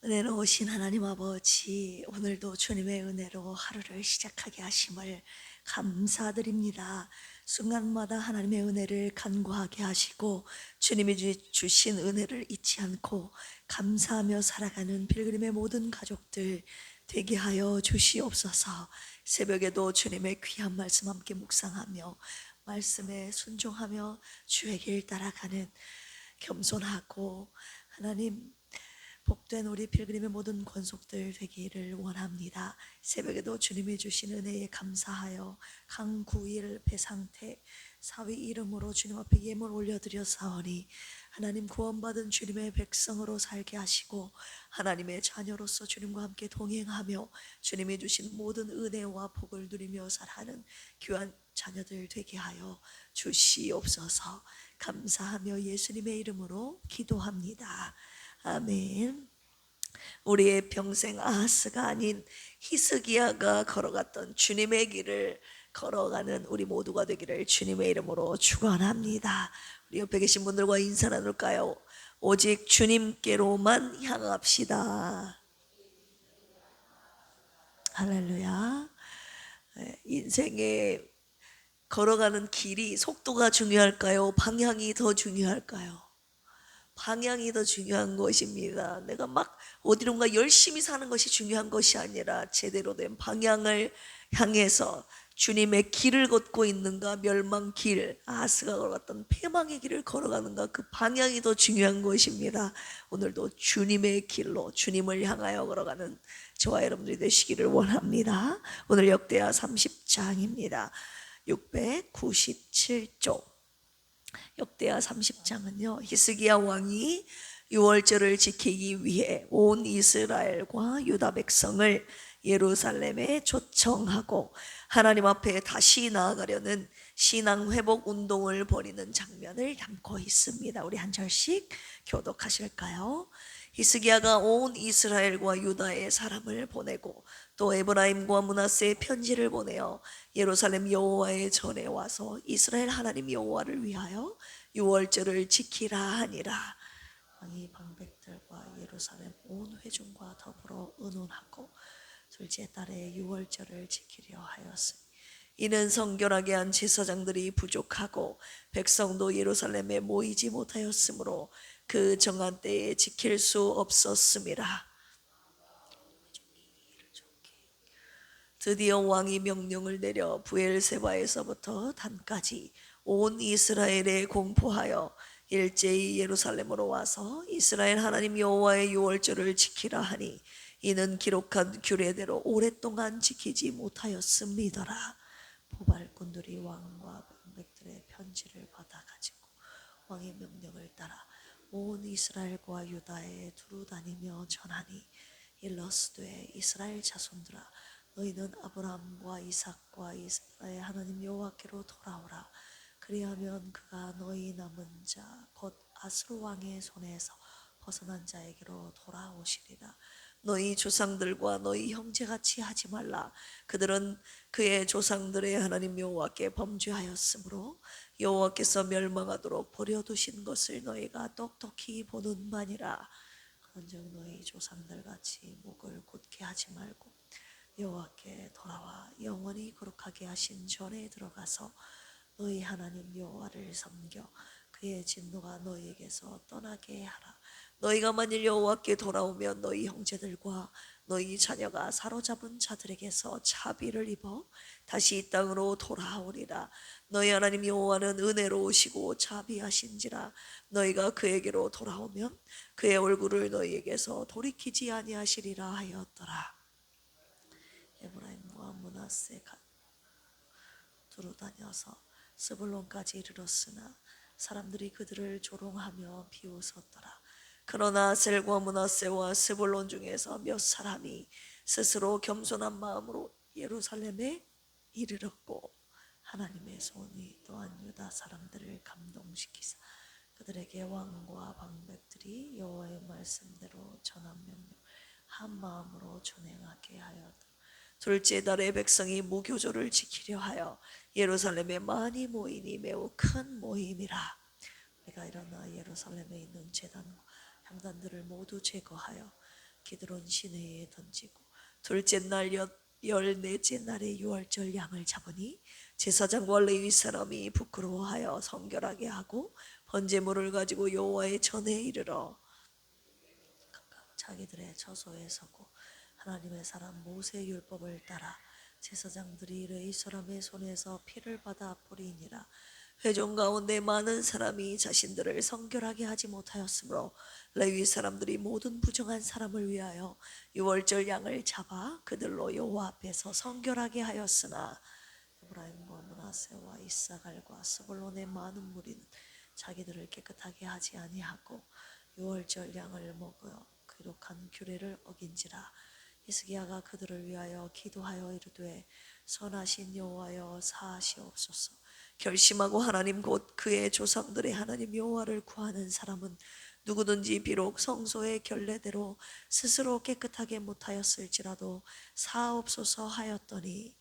은혜로우신 하나님 아버지, 오늘도 주님의 은혜로 하루를 시작하게 하심을 감사드립니다. 순간마다 하나님의 은혜를 간구하게 하시고 주님이 주신 은혜를 잊지 않고 감사하며 살아가는 필그림의 모든 가족들 되게 하여 주시옵소서. 새벽에도 주님의 귀한 말씀 함께 묵상하며 말씀에 순종하며 주의 길 따라가는 겸손하고 하나님 복된 우리 필그림의 모든 권속들 되기를 원합니다. 새벽에도 주님이 주신 은혜에 감사하여 강구일 배상태 사위 이름으로 주님 앞에 예물 올려드렸사오니 하나님 구원받은 주님의 백성으로 살게 하시고 하나님의 자녀로서 주님과 함께 동행하며 주님이 주신 모든 은혜와 복을 누리며 살아가는 귀한 자녀들 되게 하여 주시옵소서. 감사하며 예수님의 이름으로 기도합니다. 아멘. 우리의 평생 아하스가 아닌 히스기야가 걸어갔던 주님의 길을 걸어가는 우리 모두가 되기를 주님의 이름으로 축원합니다. 우리 옆에 계신 분들과 인사 나눌까요? 오직 주님께로만 향합시다. 할렐루야. 인생에 걸어가는 길이 속도가 중요할까요? 방향이 더 중요할까요? 방향이 더 중요한 것입니다. 내가 막 어디론가 열심히 사는 것이 중요한 것이 아니라 제대로 된 방향을 향해서 주님의 길을 걷고 있는가, 멸망길, 아하스가 걸어갔던 패망의 길을 걸어가는가, 그 방향이 더 중요한 것입니다. 오늘도 주님의 길로 주님을 향하여 걸어가는 저와 여러분들이 되시기를 원합니다. 오늘 역대하 30장입니다. 697쪽 역대하 30장은요 히스기야 왕이 유월절을 지키기 위해 온 이스라엘과 유다 백성을 예루살렘에 초청하고 하나님 앞에 다시 나아가려는 신앙 회복 운동을 벌이는 장면을 담고 있습니다. 우리 한 절씩 교독하실까요? 히스기야가 온 이스라엘과 유다의 사람을 보내고 또 에브라임과 므낫세의 편지를 보내어 예루살렘 여호와의 전에 와서 이스라엘 하나님 여호와를 위하여 유월절을 지키라 하니라. 왕이 방백들과 예루살렘 온 회중과 더불어 의논하고 둘째 달에 유월절을 지키려 하였으니 이는 성결하게 한 제사장들이 부족하고 백성도 예루살렘에 모이지 못하였으므로 그 정한 때에 지킬 수 없었음이라. 드디어 왕이 명령을 내려 부엘세바에서부터 단까지 온 이스라엘에 공포하여 일제히 예루살렘으로 와서 이스라엘 하나님 여호와의 유월절을 지키라 하니 이는 기록한 규례대로 오랫동안 지키지 못하였음이더라. 보발꾼들이 왕과 백들의 편지를 받아가지고 왕의 명령을 따라 온 이스라엘과 유다에 두루 다니며 전하니 일러스되 이스라엘 자손들아 너희는 아브라함과 이삭과 이스라엘 하나님 여호와께로 돌아오라. 그리하면 그가 너희 남은 자 곧 아스루 왕의 손에서 벗어난 자에게로 돌아오시리라. 너희 조상들과 너희 형제같이 하지 말라. 그들은 그의 조상들의 하나님 여호와께 범죄하였으므로 여호와께서 멸망하도록 버려두신 것을 너희가 똑똑히 보는 바니라. 그런즉 너희 조상들같이 목을 곧게 하지 말고 여호와께 돌아와 영원히 거룩하게 하신 절에 들어가서 너희 하나님 여호와를 섬겨 그의 진노가 너희에게서 떠나게 하라. 너희가 만일 여호와께 돌아오면 너희 형제들과 너희 자녀가 사로잡은 자들에게서 자비를 입어 다시 이 땅으로 돌아오리라. 너희 하나님 여호와는 은혜로우시고 자비하신지라. 너희가 그에게로 돌아오면 그의 얼굴을 너희에게서 돌이키지 아니하시리라 하였더라. 에브라임과 므낫세가 두루 다녀서 스불론까지 이르렀으나 사람들이 그들을 조롱하며 비웃었더라. 그러나 셀과 므낫세와 스불론 중에서 몇 사람이 스스로 겸손한 마음으로 예루살렘에 이르렀고 하나님의 손이 또한 유다 사람들을 감동시키사 그들에게 왕과 방백들이 여호와의 말씀대로 전한 명령 한 마음으로 준행하게 하였다. 둘째 달에 백성이 무교조를 지키려 하여 예루살렘에 많이 모이니 매우 큰 모임이라. 우리가 일어나 예루살렘에 있는 제단과 향단들을 모두 제거하여 기드론 시내에 던지고 둘째 날 열넷째 날에 유월절 양을 잡으니 제사장과 레위 사람이 부끄러워하여 성결하게 하고 번제물을 가지고 여호와의 전에 이르러 각각 자기들의 처소에 서고 하나님의 사람 모세 율법을 따라 제사장들이 레위 사람의 손에서 피를 받아 뿌리니라. 회중 가운데 많은 사람이 자신들을 성결하게 하지 못하였으므로 레위 사람들이 모든 부정한 사람을 위하여 유월절 양을 잡아 그들로 여호와 앞에서 성결하게 하였으나 에브라임과 므낫세와 이사갈과 스불론의 많은 무리는 자기들을 깨끗하게 하지 아니하고 유월절 양을 먹어 기록한 규례를 어긴지라. 히스기야가 그들을 위하여 기도하여 이르되 선하신 여호와여 사하시옵소서. 결심하고 하나님 곧 그의 조상들의 하나님 여호와를 구하는 사람은 누구든지 비록 성소의 결례대로 스스로 깨끗하게 못하였을지라도 사옵소서 하였더니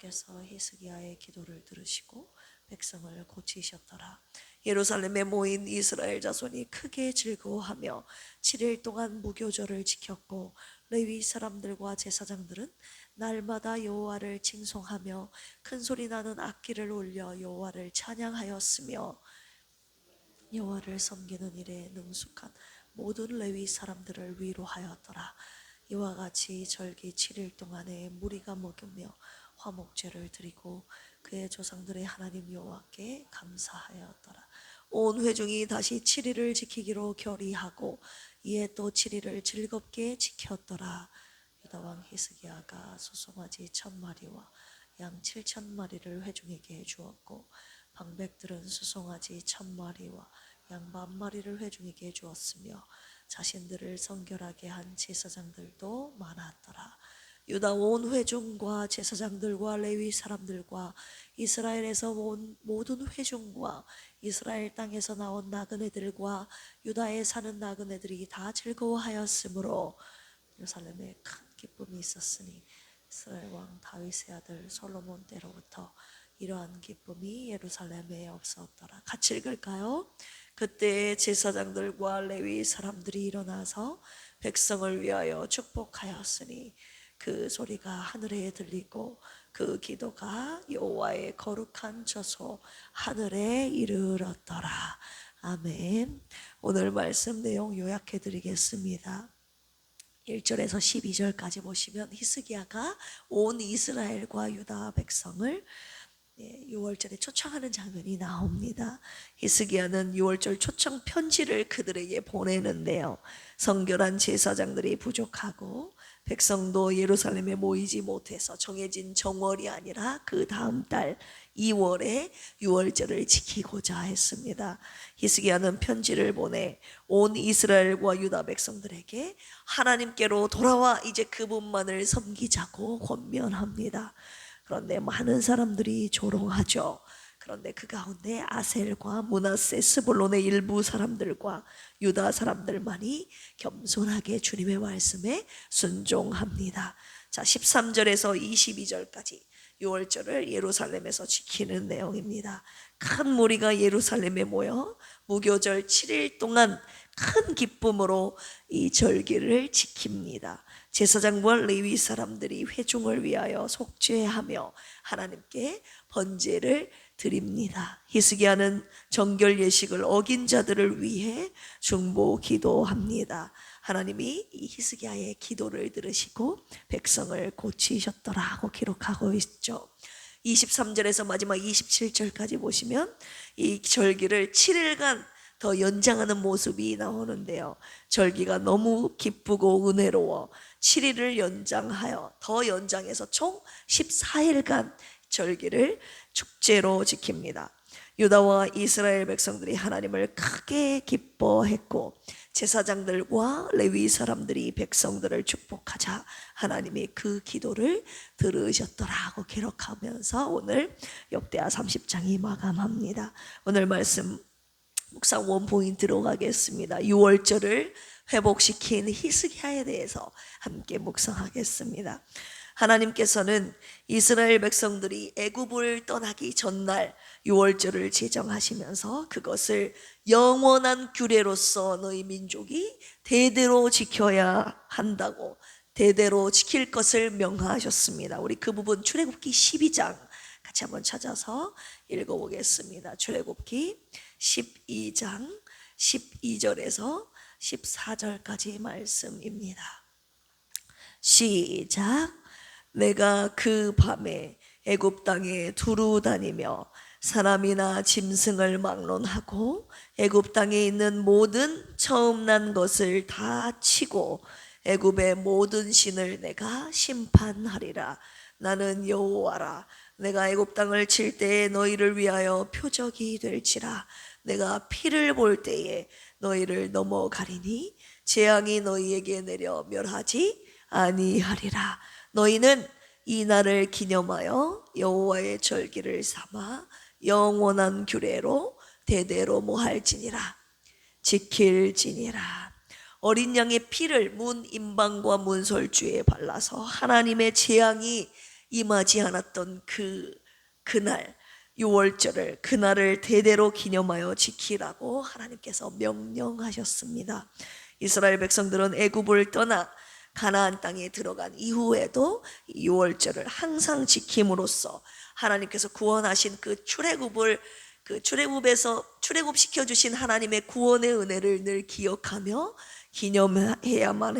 께서 히스기야의 기도를 들으시고 백성을 고치셨더라. 예루살렘에 모인 이스라엘 자손이 크게 즐거워하며 7일 동안 무교절을 지켰고 레위 사람들과 제사장들은 날마다 여호와를 칭송하며 큰 소리 나는 악기를 울려 여호와를 찬양하였으며 여호와를 섬기는 일에 능숙한 모든 레위 사람들을 위로하였더라. 이와 같이 절기 7일 동안에 무리가 먹으며 화목제를 드리고 그의 조상들의 하나님 여호와께 감사하였더라. 온 회중이 다시 7일을 지키기로 결의하고 이에 또 7일을 즐겁게 지켰더라. 유다 왕 히스기야가 소송아지 1000마리와 양 7000마리를 회중에게 주었고 방백들은 수송아지 1000마리와 양 10,000마리를 회중에게 주었으며 자신들을 성결하게 한 제사장들도 많았더라. 유다 온 회중과 제사장들과 레위 사람들과 이스라엘에서 온 모든 회중과 이스라엘 땅에서 나온 나그네들과 유다에 사는 나그네들이 다 즐거워하였으므로 예루살렘에 큰 기쁨이 있었으니 이스라엘 왕 다윗의 아들 솔로몬 때로부터 이러한 기쁨이 예루살렘에 없었더라. 같이 읽을까요? 그때 제사장들과 레위 사람들이 일어나서 백성을 위하여 축복하였으니 그 소리가 하늘에 들리고 그 기도가 여호와의 거룩한 저소 하늘에 이르렀더라. 아멘. 오늘 말씀 내용 요약해 드리겠습니다. 1절에서 12절까지 보시면 히스기야가 온 이스라엘과 유다 백성을 6월절에 초청하는 장면이 나옵니다. 히스기야는 6월절 초청 편지를 그들에게 보내는데요. 성결한 제사장들이 부족하고 백성도 예루살렘에 모이지 못해서 정해진 정월이 아니라 그 다음 달 2월에 6월절을 지키고자 했습니다. 히스기야는 편지를 보내 온 이스라엘과 유다 백성들에게 하나님께로 돌아와 이제 그분만을 섬기자고 권면합니다. 그런데 많은 사람들이 조롱하죠. 그런데 그 가운데 아셀과 므낫세 스불론의 일부 사람들과 유다 사람들만이 겸손하게 주님의 말씀에 순종합니다. 자, 13절에서 22절까지 6월절을 예루살렘에서 지키는 내용입니다. 큰 무리가 예루살렘에 모여 무교절 7일 동안 큰 기쁨으로 이 절기를 지킵니다. 제사장과 레위 사람들이 회중을 위하여 속죄하며 하나님께 번제를 드립니다. 히스기야는 정결 예식을 어긴 자들을 위해 중보 기도합니다. 하나님이 이 히스기야의 기도를 들으시고 백성을 고치셨더라고 기록하고 있죠. 23절에서 마지막 27절까지 보시면 이 절기를 7일간 더 연장하는 모습이 나오는데요. 절기가 너무 기쁘고 은혜로워 7일을 연장하여 더 연장해서 총 14일간 절기를 축제로 지킵니다. 유다와 이스라엘 백성들이 하나님을 크게 기뻐했고 제사장들과 레위 사람들이 백성들을 축복하자 하나님이 그 기도를 들으셨더라고 기록하면서 오늘 역대하 30장이 마감합니다. 오늘 말씀 묵상 원포인트로 가겠습니다. 6월절을 회복시킨 히스기야에 대해서 함께 묵상하겠습니다. 하나님께서는 이스라엘 백성들이 애굽을 떠나기 전날 유월절을 제정하시면서 그것을 영원한 규례로서 너희 민족이 대대로 지켜야 한다고, 대대로 지킬 것을 명하셨습니다. 우리 그 부분 출애굽기 12장 같이 한번 찾아서 읽어보겠습니다. 출애굽기 12장 12절에서 14절까지 말씀입니다. 시작. 내가 그 밤에 애굽 땅에 두루 다니며 사람이나 짐승을 막론하고 애굽 땅에 있는 모든 처음 난 것을 다 치고 애굽의 모든 신을 내가 심판하리라. 나는 여호와라. 내가 애굽 땅을 칠 때에 너희를 위하여 표적이 될지라. 내가 피를 볼 때에 너희를 넘어가리니 재앙이 너희에게 내려 멸하지 아니하리라. 너희는 이 날을 기념하여 여호와의 절기를 삼아 영원한 규례로 대대로 모할지니라. 지킬지니라. 어린 양의 피를 문 임방과 문설주에 발라서 하나님의 재앙이 임하지 않았던 그날 유월절을, 그날을 대대로 기념하여 지키라고 하나님께서 명령하셨습니다. 이스라엘 백성들은 애굽을 떠나 가나안 땅에 들어간 이후에도 유월절을 항상 지킴으로써 하나님께서 구원하신 그 출애굽에서 출애굽시켜 주신 하나님의 구원의 은혜를 늘 기억하며 기념해야만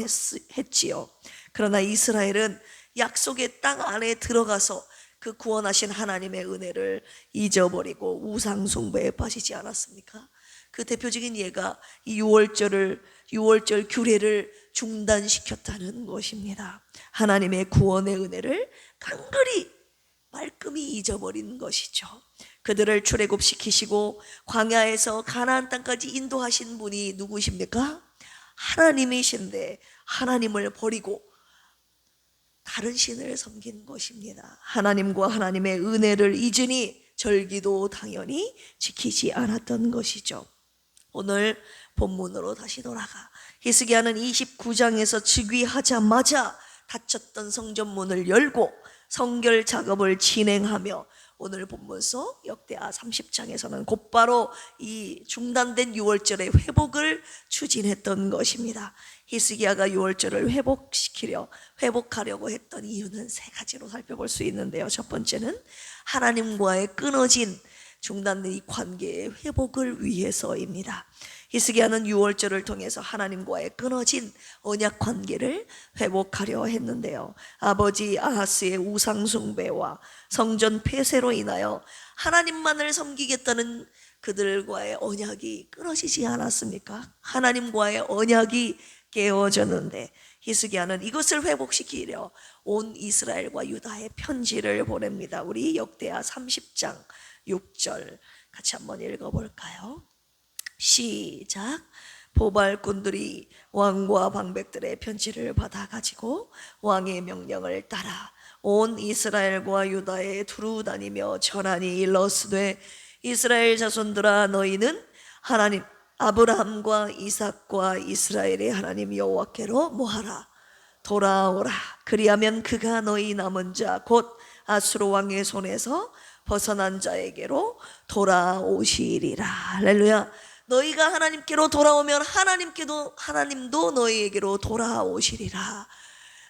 했지요. 그러나 이스라엘은 약속의 땅 안에 들어가서 그 구원하신 하나님의 은혜를 잊어버리고 우상 숭배에 빠지지 않았습니까? 그 대표적인 예가 이 유월절 규례를 중단시켰다는 것입니다. 하나님의 구원의 은혜를 깡그리 말끔히 잊어버린 것이죠. 그들을 출애굽시키시고 광야에서 가나안 땅까지 인도하신 분이 누구십니까? 하나님이신데 하나님을 버리고 다른 신을 섬긴 것입니다. 하나님과 하나님의 은혜를 잊으니 절기도 당연히 지키지 않았던 것이죠. 오늘 본문으로 다시 돌아가 히스기야는 29장에서 즉위하자마자 닫혔던 성전문을 열고 성결 작업을 진행하며 오늘 본문 속 역대하 30장에서는 곧바로 이 중단된 유월절의 회복을 추진했던 것입니다. 히스기야가 유월절을 회복하려고 했던 이유는 세 가지로 살펴볼 수 있는데요. 첫 번째는 하나님과의 끊어진 중단된 이 관계의 회복을 위해서입니다. 히스기야는 유월절을 통해서 하나님과의 끊어진 언약 관계를 회복하려 했는데요. 아버지 아하스의 우상 숭배와 성전 폐쇄로 인하여 하나님만을 섬기겠다는 그들과의 언약이 끊어지지 않았습니까? 하나님과의 언약이 깨어졌는데 히스기야는 이것을 회복시키려 온 이스라엘과 유다에 편지를 보냅니다. 우리 역대하 30장 6절 같이 한번 읽어볼까요? 시작. 보발꾼들이 왕과 방백들의 편지를 받아가지고 왕의 명령을 따라 온 이스라엘과 유다에 두루 다니며 전하니 일러스되 이스라엘 자손들아 너희는 하나님 아브라함과 이삭과 이스라엘의 하나님 여호와께로 뭐하라? 돌아오라. 그리하면 그가 너희 남은 자 곧 아수르 왕의 손에서 벗어난 자에게로 돌아오시리라. 할렐루야. 너희가 하나님께로 돌아오면 하나님도 너희에게로 돌아오시리라.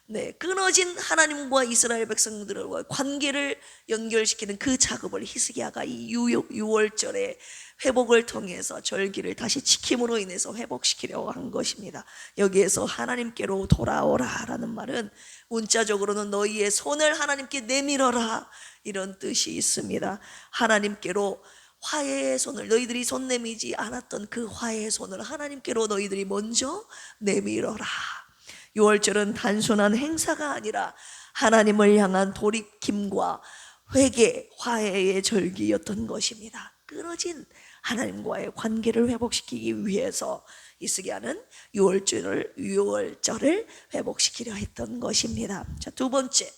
네, 끊어진 하나님과 이스라엘 백성들과 관계를 연결시키는 그 작업을 히스기야가 이 유월절의 회복을 통해서 절기를 다시 지킴으로 인해서 회복시키려고 한 것입니다. 여기에서 하나님께로 돌아오라라는 말은 문자적으로는 너희의 손을 하나님께 내밀어라 이런 뜻이 있습니다. 하나님께로 화해의 손을, 너희들이 손 내미지 않았던 그 화해의 손을 하나님께로 너희들이 먼저 내밀어라. 유월절은 단순한 행사가 아니라 하나님을 향한 돌이킴과 회개, 화해의 절기였던 것입니다. 끊어진 하나님과의 관계를 회복시키기 위해서 히스기야는 유월절을 회복시키려 했던 것입니다. 자, 두 번째,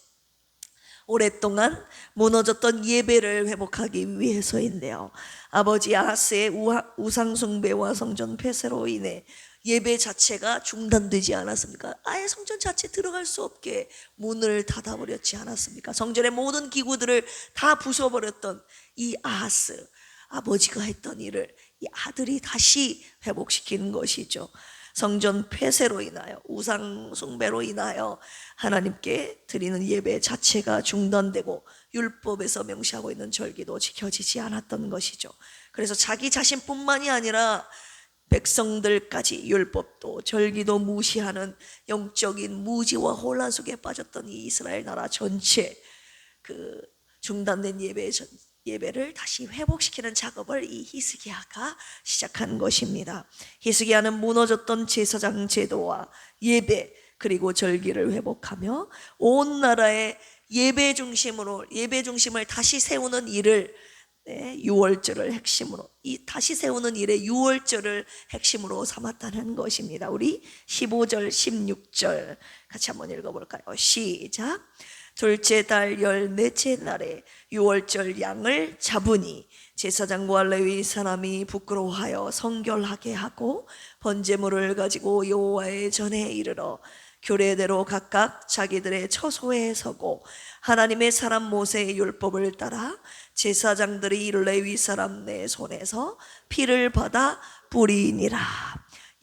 오랫동안 무너졌던 예배를 회복하기 위해서인데요. 아버지 아하스의 우상 숭배와 성전 폐쇄로 인해 예배 자체가 중단되지 않았습니까? 아예 성전 자체 들어갈 수 없게 문을 닫아버렸지 않았습니까? 성전의 모든 기구들을 다 부숴버렸던 이 아하스, 아버지가 했던 일을 이 아들이 다시 회복시키는 것이죠. 성전 폐쇄로 인하여, 우상 숭배로 인하여 하나님께 드리는 예배 자체가 중단되고 율법에서 명시하고 있는 절기도 지켜지지 않았던 것이죠. 그래서 자기 자신뿐만이 아니라 백성들까지 율법도 절기도 무시하는 영적인 무지와 혼란 속에 빠졌던 이 이스라엘 나라 전체, 그 중단된 예배를 다시 회복시키는 작업을 이 히스기야가 시작한 것입니다. 히스기야는 무너졌던 제사장 제도와 예배 그리고 절기를 회복하며 온 나라의 예배 중심을 다시 세우는 일을, 유월절을 핵심으로, 이 다시 세우는 일에 유월절을 핵심으로 삼았다는 것입니다. 우리 15절 16절 같이 한번 읽어볼까요? 시작. 둘째 달 14째 날에 유월절 양을 잡으니 제사장과 레위 사람이 부끄러워하여 성결하게 하고 번제물을 가지고 여호와의 전에 이르러 규례대로 각각 자기들의 처소에 서고 하나님의 사람 모세의 율법을 따라 제사장들이 레위 사람 내 손에서 피를 받아 뿌리니라.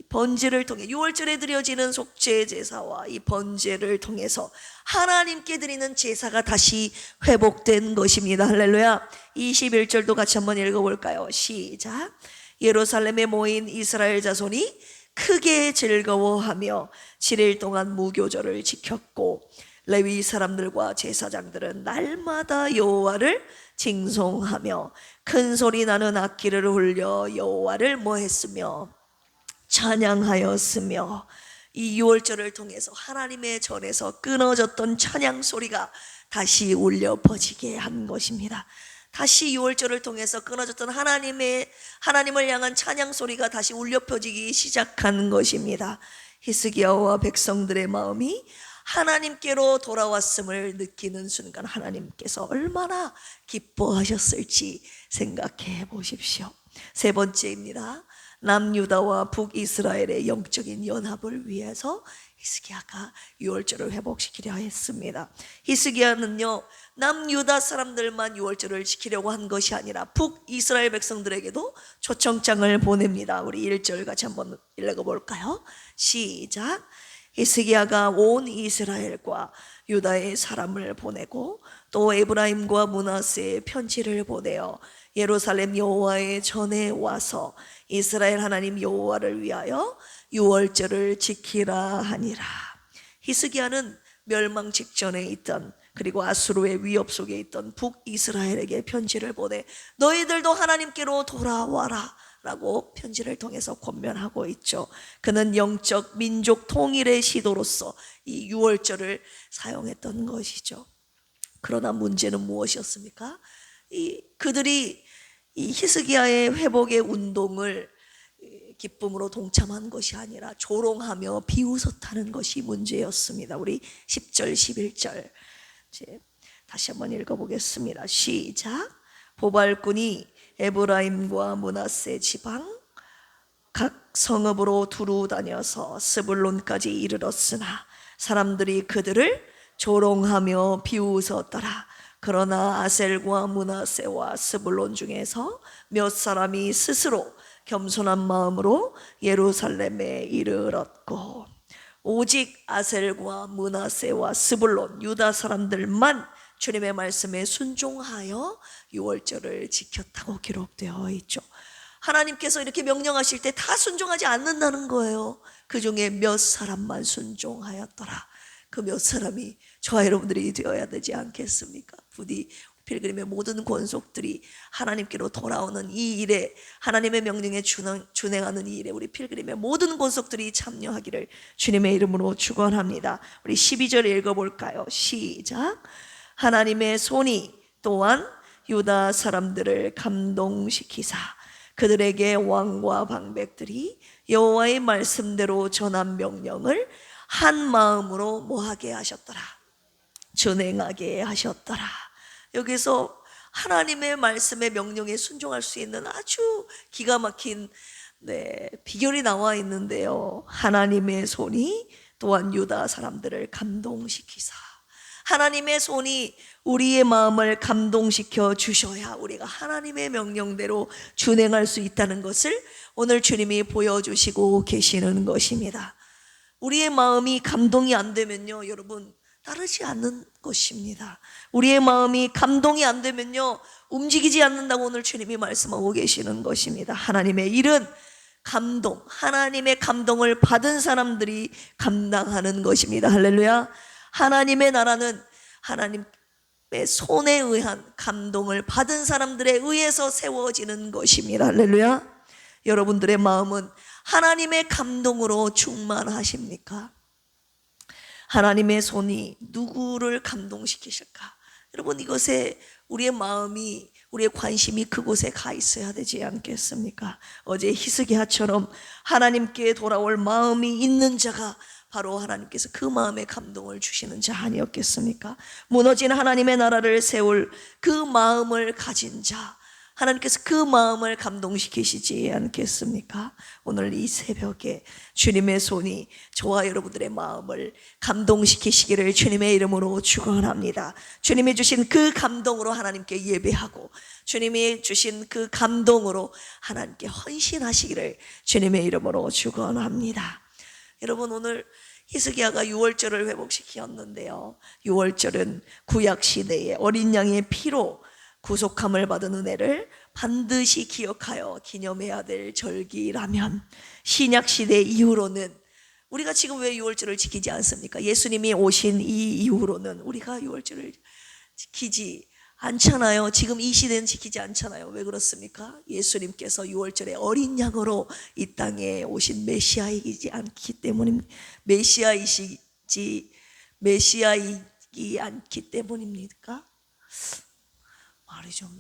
번제를 통해 유월절에 드려지는 속죄 제사와 이 번제를 통해서 하나님께 드리는 제사가 다시 회복된 것입니다. 할렐루야. 21절도 같이 한번 읽어볼까요? 시작. 예루살렘에 모인 이스라엘 자손이 크게 즐거워하며 7일 동안 무교절을 지켰고 레위 사람들과 제사장들은 날마다 여호와를 징송하며 큰 소리 나는 악기를 울려 여호와를 뭐했으며 찬양하였으며, 이 유월절을 통해서 하나님의 전에서 끊어졌던 찬양 소리가 다시 울려 퍼지게 한 것입니다. 다시 유월절을 통해서 끊어졌던 하나님을 향한 찬양 소리가 다시 울려 퍼지기 시작한 것입니다. 히스기야와 백성들의 마음이 하나님께로 돌아왔음을 느끼는 순간 하나님께서 얼마나 기뻐하셨을지 생각해 보십시오. 세 번째입니다. 남유다와 북이스라엘의 영적인 연합을 위해서 히스기야가 유월절을 회복시키려 했습니다. 히스기야는요, 남유다 사람들만 유월절을 지키려고 한 것이 아니라 북이스라엘 백성들에게도 초청장을 보냅니다. 우리 1절 같이 한번 읽어볼까요? 시작. 히스기야가 온 이스라엘과 유다의 사람을 보내고 또 에브라임과 므낫세의 편지를 보내어 예루살렘 여호와의 전에 와서 이스라엘 하나님 여호와를 위하여 유월절을 지키라 하니라. 히스기야는 멸망 직전에 있던, 그리고 아수르의 위협 속에 있던 북이스라엘에게 편지를 보내 너희들도 하나님께로 돌아와라 라고 편지를 통해서 권면하고 있죠. 그는 영적 민족 통일의 시도로서 이 유월절을 사용했던 것이죠. 그러나 문제는 무엇이었습니까? 그들이 이 히스기야의 회복의 운동을 기쁨으로 동참한 것이 아니라 조롱하며 비웃었다는 것이 문제였습니다. 우리 10절 11절 다시 한번 읽어보겠습니다. 시작. 보발꾼이 에브라임과 므낫세 지방 각 성읍으로 두루 다녀서 스불론까지 이르렀으나 사람들이 그들을 조롱하며 비웃었더라. 그러나 아셀과 므낫세와 스불론 중에서 몇 사람이 스스로 겸손한 마음으로 예루살렘에 이르렀고, 오직 아셀과 므낫세와 스불론 유다 사람들만 주님의 말씀에 순종하여 유월절을 지켰다고 기록되어 있죠. 하나님께서 이렇게 명령하실 때 다 순종하지 않는다는 거예요. 그 중에 몇 사람만 순종하였더라. 그 몇 사람이 저와 여러분들이 되어야 되지 않겠습니까? 부디 필그림의 모든 권속들이 하나님께로 돌아오는 이 일에, 하나님의 명령에 준행하는 이 일에 우리 필그림의 모든 권속들이 참여하기를 주님의 이름으로 축원합니다. 우리 12절 읽어볼까요? 시작. 하나님의 손이 또한 유다 사람들을 감동시키사 그들에게 왕과 방백들이 여호와의 말씀대로 전한 명령을 한 마음으로 뭐하게 하셨더라? 준행하게 하셨더라. 여기서 하나님의 말씀의 명령에 순종할 수 있는 아주 기가 막힌 네, 비결이 나와 있는데요. 하나님의 손이 또한 유다 사람들을 감동시키사. 하나님의 손이 우리의 마음을 감동시켜 주셔야 우리가 하나님의 명령대로 준행할 수 있다는 것을 오늘 주님이 보여주시고 계시는 것입니다. 우리의 마음이 감동이 안 되면요, 여러분, 따르지 않는 것입니다. 우리의 마음이 감동이 안 되면요, 움직이지 않는다고 오늘 주님이 말씀하고 계시는 것입니다. 하나님의 일은 감동, 하나님의 감동을 받은 사람들이 감당하는 것입니다. 할렐루야. 하나님의 나라는 하나님의 손에 의한 감동을 받은 사람들에 의해서 세워지는 것입니다. 할렐루야. 여러분들의 마음은 하나님의 감동으로 충만하십니까? 하나님의 손이 누구를 감동시키실까? 여러분, 이것에 우리의 마음이, 우리의 관심이 그곳에 가 있어야 되지 않겠습니까? 어제 히스기야처럼 하나님께 돌아올 마음이 있는 자가 바로 하나님께서 그 마음에 감동을 주시는 자 아니었겠습니까? 무너진 하나님의 나라를 세울 그 마음을 가진 자, 하나님께서 그 마음을 감동시키시지 않겠습니까? 오늘 이 새벽에 주님의 손이 저와 여러분들의 마음을 감동시키시기를 주님의 이름으로 축원합니다. 주님이 주신 그 감동으로 하나님께 예배하고 주님이 주신 그 감동으로 하나님께 헌신하시기를 주님의 이름으로 축원합니다. 여러분, 오늘 히스기야가 유월절을 회복시켰는데요, 유월절은 구약시대의 어린 양의 피로 구속함을 받은 은혜를 반드시 기억하여 기념해야 될 절기라면, 신약시대 이후로는 우리가 지금 왜 유월절을 지키지 않습니까? 예수님이 오신 이 이후로는 우리가 유월절을 지키지 않잖아요. 지금 이 시대는 지키지 않잖아요. 왜 그렇습니까? 예수님께서 유월절에 어린 양으로 이 땅에 오신 메시아이지 않기 때문입니다. 메시아이기 않기 때문입니까? 말이 좀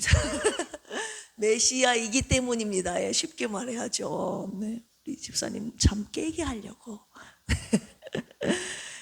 메시아이기 때문입니다. 예, 쉽게 말해야죠. 네, 우리 집사님 잠 깨게 하려고.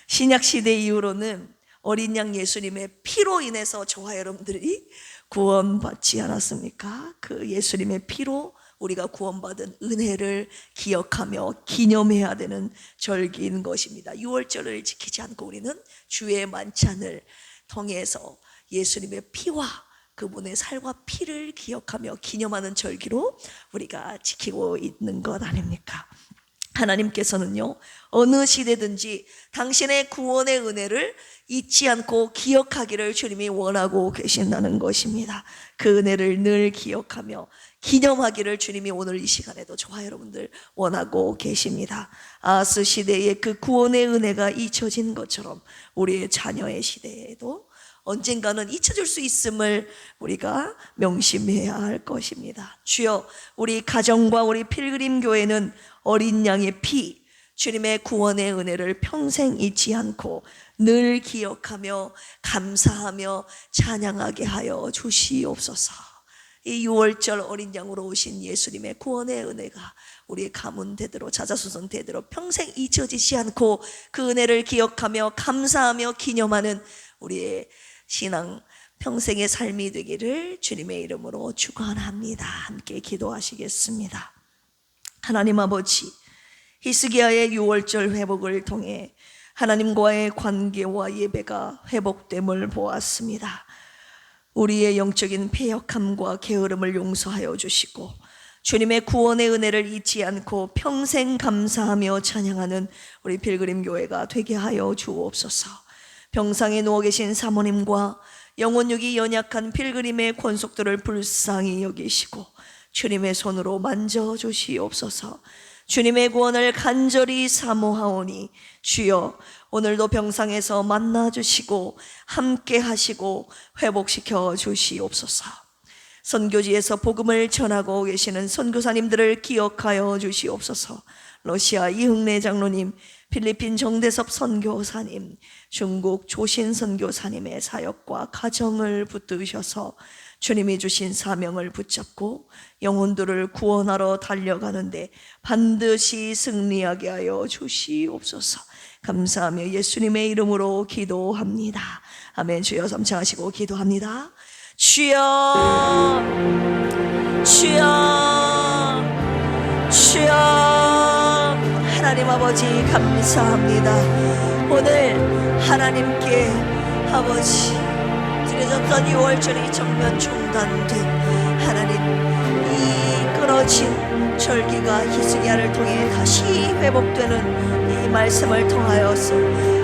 신약시대 이후로는 어린 양 예수님의 피로 인해서 저와 여러분들이 구원받지 않았습니까? 그 예수님의 피로 우리가 구원받은 은혜를 기억하며 기념해야 되는 절기인 것입니다. 유월절을 지키지 않고 우리는 주의 만찬을 통해서 예수님의 피와 그분의 살과 피를 기억하며 기념하는 절기로 우리가 지키고 있는 것 아닙니까? 하나님께서는요, 어느 시대든지 당신의 구원의 은혜를 잊지 않고 기억하기를 주님이 원하고 계신다는 것입니다. 그 은혜를 늘 기억하며 기념하기를 주님이 오늘 이 시간에도 저와 여러분들 원하고 계십니다. 아하스 시대의 그 구원의 은혜가 잊혀진 것처럼 우리의 자녀의 시대에도 언젠가는 잊혀질 수 있음을 우리가 명심해야 할 것입니다. 주여, 우리 가정과 우리 필그림 교회는 어린 양의 피, 주님의 구원의 은혜를 평생 잊지 않고 늘 기억하며 감사하며 찬양하게 하여 주시옵소서. 이 유월절 어린 양으로 오신 예수님의 구원의 은혜가 우리의 가문 대대로 자자손손 대대로 평생 잊혀지지 않고 그 은혜를 기억하며 감사하며 기념하는 우리의 신앙 평생의 삶이 되기를 주님의 이름으로 축원합니다. 함께 기도하시겠습니다. 하나님 아버지, 히스기야의 유월절 회복을 통해 하나님과의 관계와 예배가 회복됨을 보았습니다. 우리의 영적인 패역함과 게으름을 용서하여 주시고 주님의 구원의 은혜를 잊지 않고 평생 감사하며 찬양하는 우리 필그림 교회가 되게 하여 주옵소서. 병상에 누워 계신 사모님과 영혼육이 연약한 필그림의 권속들을 불쌍히 여기시고 주님의 손으로 만져주시옵소서. 주님의 구원을 간절히 사모하오니 주여, 오늘도 병상에서 만나주시고 함께 하시고 회복시켜 주시옵소서. 선교지에서 복음을 전하고 계시는 선교사님들을 기억하여 주시옵소서. 러시아 이흥래 장로님, 필리핀 정대섭 선교사님, 중국 조신 선교사님의 사역과 가정을 붙드셔서 주님이 주신 사명을 붙잡고 영혼들을 구원하러 달려가는데 반드시 승리하게 하여 주시옵소서. 감사하며 예수님의 이름으로 기도합니다. 아멘. 주여 삼창하시고 기도합니다. 주여, 주여, 주여. 주여 하나님 아버지 감사합니다. 오늘 하나님께 아버지 드려졌던 6월절이 정면 중단된 하나님 이 끊어진 절기가 히스기야를 통해 다시 회복되는 이 말씀을 통하여서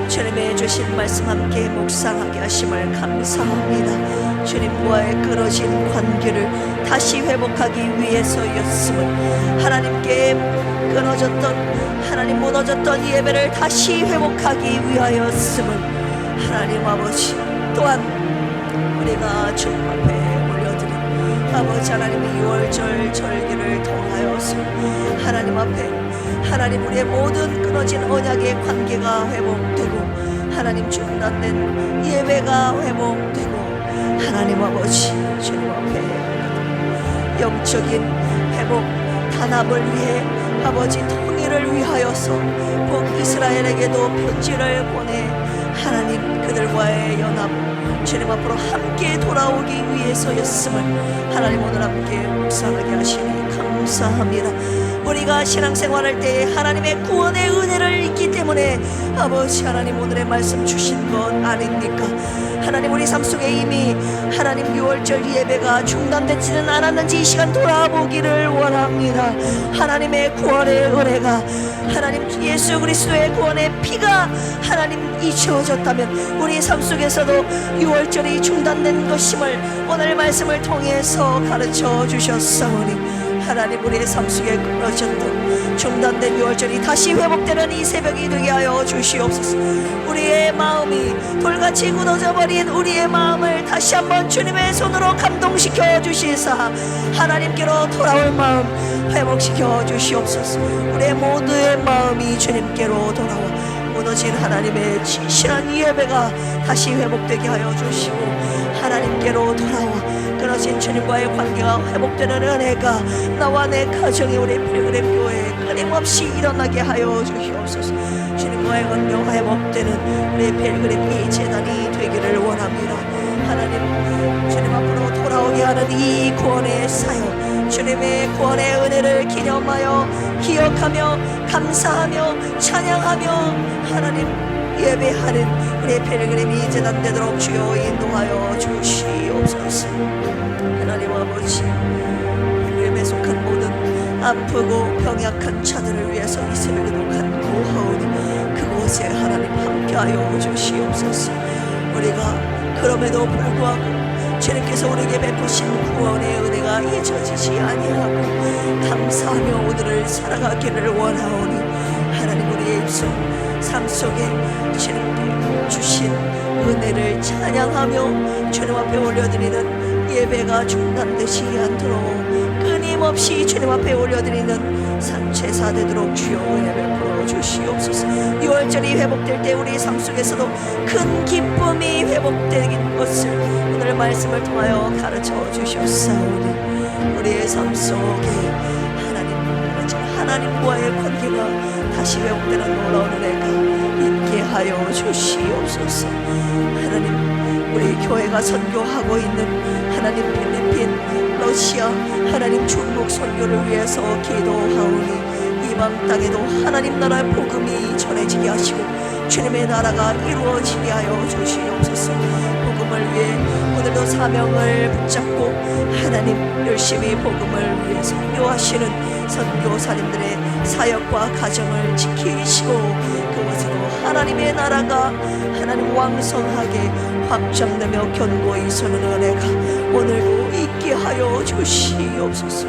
주님의 주신 말씀 함께 묵상하게 하심을 감사합니다. 주님과의 끊어진 관계를 다시 회복하기 위해서였음을, 하나님께 끊어졌던 하나님 무너졌던 이 예배를 다시 회복하기 위하였음을 하나님 아버지, 또한 우리가 주님 앞에 올려드린 아버지 하나님의 6월절 절기를 통하여서 하나님 앞에 하나님 우리의 모든 끊어진 언약의 관계가 회복되고 하나님 중단된 예배가 회복되고 하나님 아버지 주님 앞에 영적인 회복 단합을 위해 아버지 통일을 위하여서 북이스라엘에게도 편지를 보내 하나님 그들과의 연합 주님 앞으로 함께 돌아오기 위해서였음을 하나님 오늘 함께 묵상하게 하시니 감사합니다. 우리가 신앙생활할 때 하나님의 구원의 은혜를 잊기 때문에 아버지 하나님 오늘의 말씀 주신 것 아닙니까? 하나님 우리 삶 속에 이미 하나님 6월절 예배가 중단되지는 않았는지 이 시간 돌아보기를 원합니다. 하나님의 구원의 은혜가 하나님 예수 그리스도의 구원의 피가 하나님 잊혀졌다면 우리 삶 속에서도 6월절이 중단된 것임을 오늘 말씀을 통해서 가르쳐 주셨사오니 하나님 우리의 삶 속에 끊어졌던 중단된 6월절이 다시 회복되는 이 새벽이 되게 하여 주시옵소서. 우리의 마음이 돌같이 굳어져 버린 우리의 마음을 다시 한번 주님의 손으로 감동시켜 주시사 하나님께로 돌아올 마음 회복시켜 주시옵소서. 우리의 모두의 마음이 주님께로 돌아와 무너진 하나님의 진실한 예배가 다시 회복되게 하여 주시고 하나님께로 돌아와 끊어진 주님과의 관계가 회복되는 은혜가 나와 내 가정이 우리 필그램 교회에 끊임없이 일어나게 하여 주시옵소서. 주님과의 관계가 회복되는 우리 필그램 이 재단이 되기를 원합니다. 하나님 주님 앞으로 돌아오게 하는 이 구원의 사역 주님의 구원의 은혜를 기념하여 기억하며 감사하며 찬양하며 하나님 예배하는 우리 필그램이 재단 되도록 주여 인도하여 주시옵소서. 하나님 아버지 필그램에 속한 모든 아프고 병약한 자들을 위해서 이 새벽에도 간구하오니 그곳에 하나님 함께하여 주시옵소서. 우리가 그럼에도 불구하고 주님께서 우리에게 베푸신 구원의 은혜가 잊혀지지 아니하고 감사하며 오늘을 살아가기를 원하오니 하나님 우리의 입술 삶 속에 주님께 주신 은혜를 찬양하며 주님 앞에 올려드리는 예배가 중단되지 않도록 끊임없이 주님 앞에 올려드리는 산제사 되도록 주여 은혜 베풀어 주시옵소서. 6월절이 회복될 때 우리 삶 속에서도 큰 기쁨이 회복되는 것을 오늘 말씀을 통하여 가르쳐 주셨사오니 우리의 삶 속에 하나님과의 관계가 다시 회복되는 놀라운 은혜가 있게 하여 주시옵소서. 하나님 우리 교회가 선교하고 있는 하나님 필리핀 러시아 하나님 중국 선교를 위해서 기도하오니 이방 땅에도 하나님 나라의 복음이 전해지게 하시고 주님의 나라가 이루어지게 하여 주시옵소서. 복음을 위해 오늘도 사명을 붙잡고 하나님 열심히 복음을 위해 선교하시는 선교사님들의 사역과 가정을 지키시고 그것으로 하나님의 나라가 하나님 왕성하게 확장되며 견고히 서는 은혜가 오늘도 있게 하여 주시옵소서.